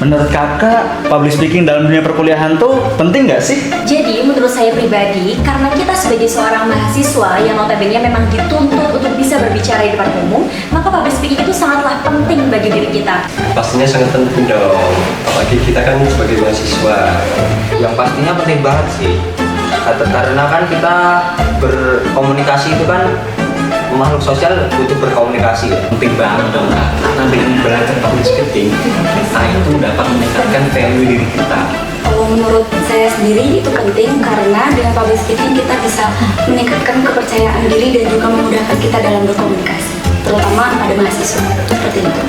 Menurut kakak, public speaking dalam dunia perkuliahan tuh penting nggak sih? Jadi menurut saya pribadi, karena kita sebagai seorang mahasiswa yang notabene memang dituntut untuk bisa berbicara di depan umum, maka public speaking itu sangatlah penting bagi diri kita. Pastinya sangat penting dong, apalagi kita kan sebagai mahasiswa. Yang pastinya penting banget sih, karena kan kita berkomunikasi itu kan makhluk sosial, butuh berkomunikasi ya. Penting banget dong Kak, karena dengan belajar public speaking kita itu dapat meningkatkan value diri kita. Kalau menurut saya sendiri itu penting karena dengan public speaking kita bisa meningkatkan kepercayaan diri dan juga memudahkan kita dalam berkomunikasi, terutama pada mahasiswa. Seperti itu.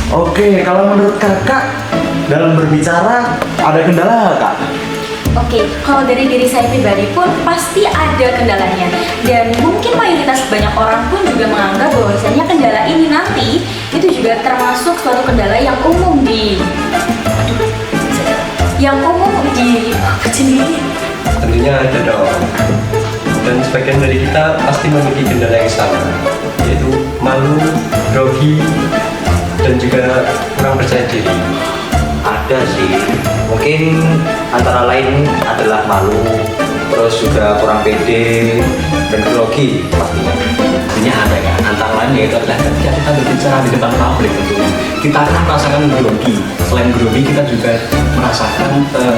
Oke, kalau menurut kakak dalam berbicara ada kendala nggak kak? Oke, kalau dari diri saya pribadi pun pasti ada kendalanya. Dan mungkin mayoritas banyak orang pun juga menganggap bahwasanya kendala ini nanti itu juga termasuk suatu kendala yang umum di apa sih? Tentunya ada dong. Dan sebagian dari kita pasti memiliki kendala yang sama, yaitu malu, grogi, dan juga kurang percaya diri. Ada sih, mungkin antara lain adalah malu, terus juga kurang pede, dan grogi pastinya. Artinya ada kan, antara lain yaitu adalah ketika kita berbicara di depan publik tentunya kita akan merasakan grogi. Selain grogi kita juga merasakan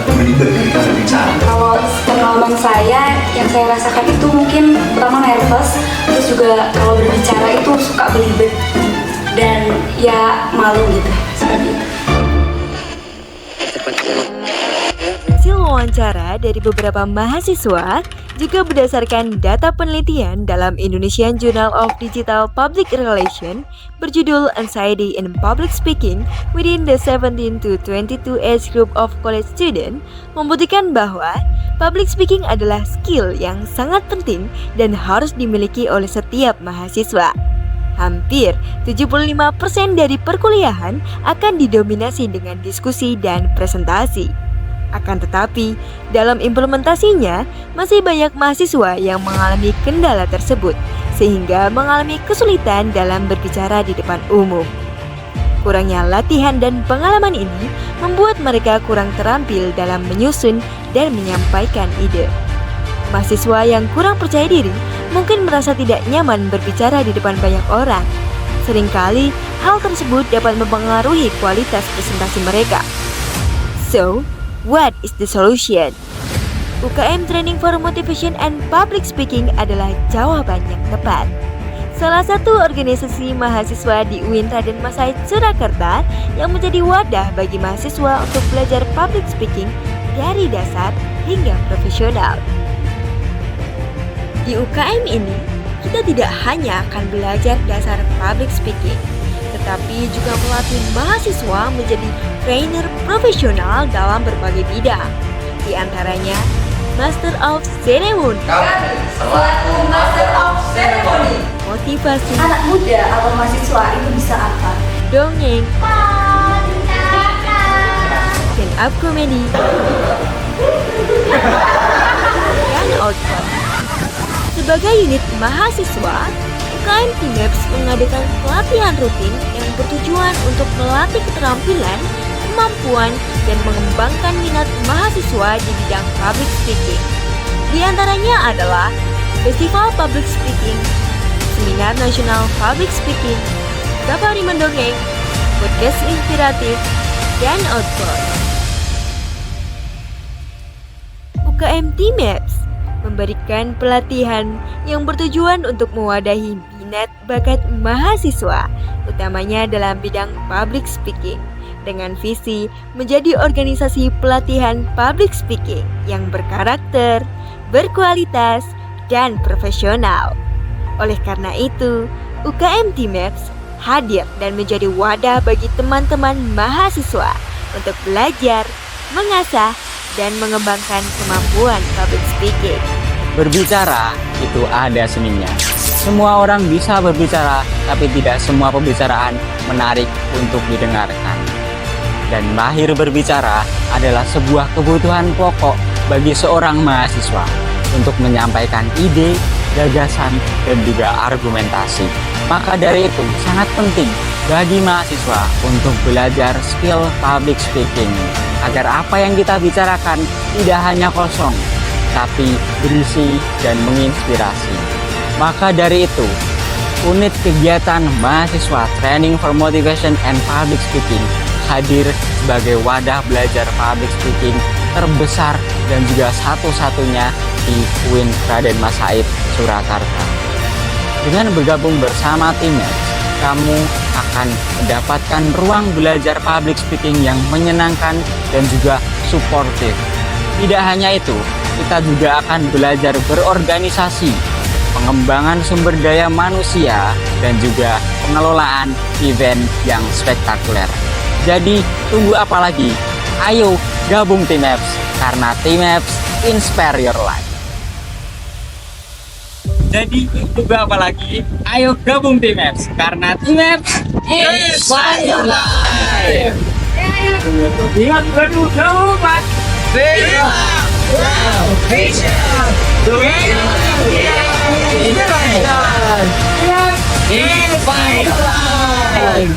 belibet ketika berbicara. Kalau pengalaman saya, yang saya rasakan itu mungkin pertama nervous, terus juga kalau berbicara itu suka belibet dan ya malu gitu, seperti itu. Hasil wawancara dari beberapa mahasiswa juga berdasarkan data penelitian dalam Indonesian Journal of Digital Public Relations berjudul Anxiety in Public Speaking within the 17 to 22 age group of college student membuktikan bahwa public speaking adalah skill yang sangat penting dan harus dimiliki oleh setiap mahasiswa. Hampir 75% dari perkuliahan akan didominasi dengan diskusi dan presentasi. Akan tetapi, dalam implementasinya, masih banyak mahasiswa yang mengalami kendala tersebut, sehingga mengalami kesulitan dalam berbicara di depan umum. Kurangnya latihan dan pengalaman ini membuat mereka kurang terampil dalam menyusun dan menyampaikan ide. Mahasiswa yang kurang percaya diri mungkin merasa tidak nyaman berbicara di depan banyak orang. Seringkali, hal tersebut dapat mempengaruhi kualitas presentasi mereka. So, what is the solution? UKM Training for Motivation and Public Speaking adalah jawaban yang tepat. Salah satu organisasi mahasiswa di UIN Raden Masait Surakarta yang menjadi wadah bagi mahasiswa untuk belajar public speaking dari dasar hingga profesional. Di UKM ini, kita tidak hanya akan belajar dasar public speaking, tetapi juga melatih mahasiswa menjadi trainer profesional dalam berbagai bidang. Di antaranya, Master of Ceremony. Kami selaku Master of Ceremony. Motivasi. Anak muda atau mahasiswa itu bisa apa? Dongeng. Stand up comedy. Dan outcome. Sebagai unit mahasiswa, UKM Timaps mengadakan pelatihan rutin yang bertujuan untuk melatih keterampilan, kemampuan, dan mengembangkan minat mahasiswa di bidang public speaking. Di antaranya adalah Festival Public Speaking, Seminar Nasional Public Speaking, Safari Mendongeng, Podcast Inspiratif, dan Outbound. UKM Timaps memberikan pelatihan yang bertujuan untuk mewadahi minat bakat mahasiswa, utamanya dalam bidang public speaking, dengan visi menjadi organisasi pelatihan public speaking yang berkarakter, berkualitas, dan profesional. Oleh karena itu, UKM Timaps hadir dan menjadi wadah bagi teman-teman mahasiswa untuk belajar, mengasah, dan mengembangkan kemampuan public speaking. Berbicara itu ada seninya. Semua orang bisa berbicara, tapi tidak semua pembicaraan menarik untuk didengarkan. Dan mahir berbicara adalah sebuah kebutuhan pokok bagi seorang mahasiswa untuk menyampaikan ide, gagasan, dan juga argumentasi. Maka dari itu sangat penting bagi mahasiswa untuk belajar skill public speaking agar apa yang kita bicarakan tidak hanya kosong, tapi berisi dan menginspirasi. Maka dari itu, unit kegiatan mahasiswa Training for Motivation and Public Speaking hadir sebagai wadah belajar public speaking terbesar dan juga satu-satunya di UIN Raden Mas Said, Surakarta. Dengan bergabung bersama timnya, kamu akan mendapatkan ruang belajar public speaking yang menyenangkan dan juga suportif. Tidak hanya itu, kita juga akan belajar berorganisasi, pengembangan sumber daya manusia, dan juga pengelolaan event yang spektakuler. Jadi, tunggu apa lagi? Ayo gabung Team Apps, karena Team Apps inspire your life. Jadi, tunggu apa lagi? Ayo gabung Team Apps, karena Team Apps inspire your life. Ingat berdua, Pak. Inspire your life.